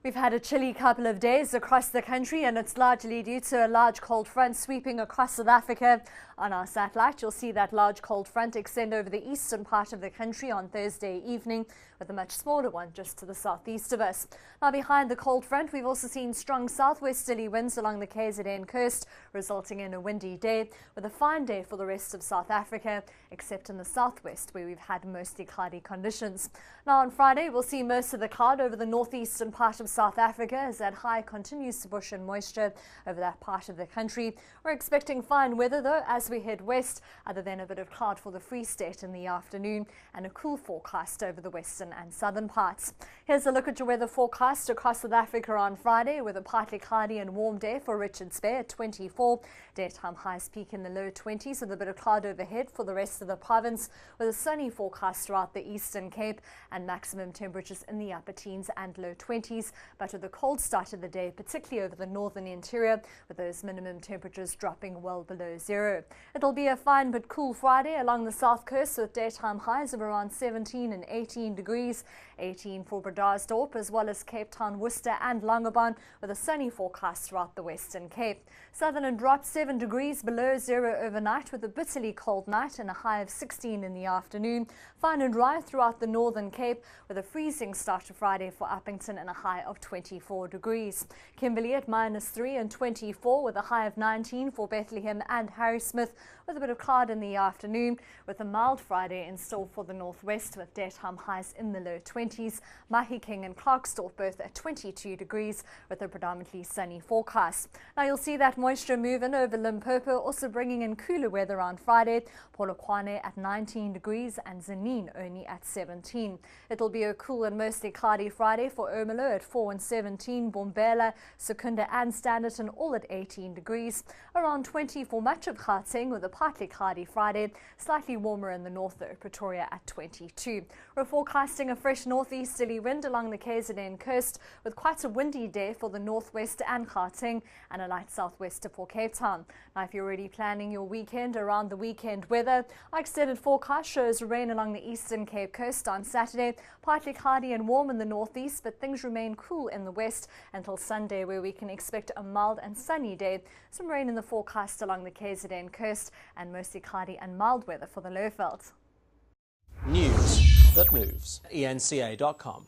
We've had a chilly couple of days across the country, and it's largely due to a large cold front sweeping across South Africa. On our satellite, you'll see that large cold front extend over the eastern part of the country on Thursday evening, with a much smaller one just to the southeast of us. Now, behind the cold front, we've also seen strong southwesterly winds along the KZN coast, resulting in a windy day, with a fine day for the rest of South Africa, except in the southwest, where we've had mostly cloudy conditions. Now, on Friday, we'll see most of the cloud over the northeastern part of South Africa as that high continues to push in moisture over that part of the country. We're expecting fine weather, though, as we head west, other than a bit of cloud for the Free State in the afternoon and a cool forecast over the western and southern parts. Here's a look at your weather forecast across South Africa on Friday, with a partly cloudy and warm day for Richards Bay at 24. Daytime highs peak in the low 20s with a bit of cloud overhead for the rest of the province, with a sunny forecast throughout the Eastern Cape and maximum temperatures in the upper teens and low 20s, but with a cold start of the day, particularly over the northern interior, with those minimum temperatures dropping well below zero. It'll be a fine but cool Friday along the south coast, with daytime highs of around 17 and 18 degrees, 18 for Bredasdorp as well as Cape Town, Worcester and Longabon, with a sunny forecast throughout the Western Cape. Southern dropped 7 degrees below zero overnight, with a bitterly cold night and a high of 16 in the afternoon. Fine and dry throughout the Northern Cape, with a freezing start to Friday for Uppington and a high of 24 degrees. Kimberley at -3 and 24, with a high of 19 for Bethlehem and Harrismith, with a bit of cloud in the afternoon, with a mild Friday in store for the northwest, with daytime highs in the low 20s. Mahikeng and Klerksdorp both at 22 degrees, with a predominantly sunny forecast. Now, you'll see that moisture move in over Limpopo, also bringing in cooler weather on Friday. Polokwane at 19 degrees and Zanin only at 17. It'll be a cool and mostly cloudy Friday for Ermelo at 4 and 17, Bombela, Secunda and Standerton all at 18 degrees. Around 20 for much of Gauteng, with a partly cloudy Friday. Slightly warmer in the north though, Pretoria at 22. We're forecasting a fresh northeasterly wind along the KZN coast, with quite a windy day for the northwest and Gauteng, and a light southwester for Cape Town. Now, if you're already planning your weekend around the weekend weather, our extended forecast shows rain along the eastern Cape coast on Saturday, partly cloudy and warm in the northeast, but things remain cool in the west until Sunday, where we can expect a mild and sunny day. Some rain in the forecast along the KZN coast, and mostly cloudy and mild weather for the Lowveld. News that moves. eNCA.com.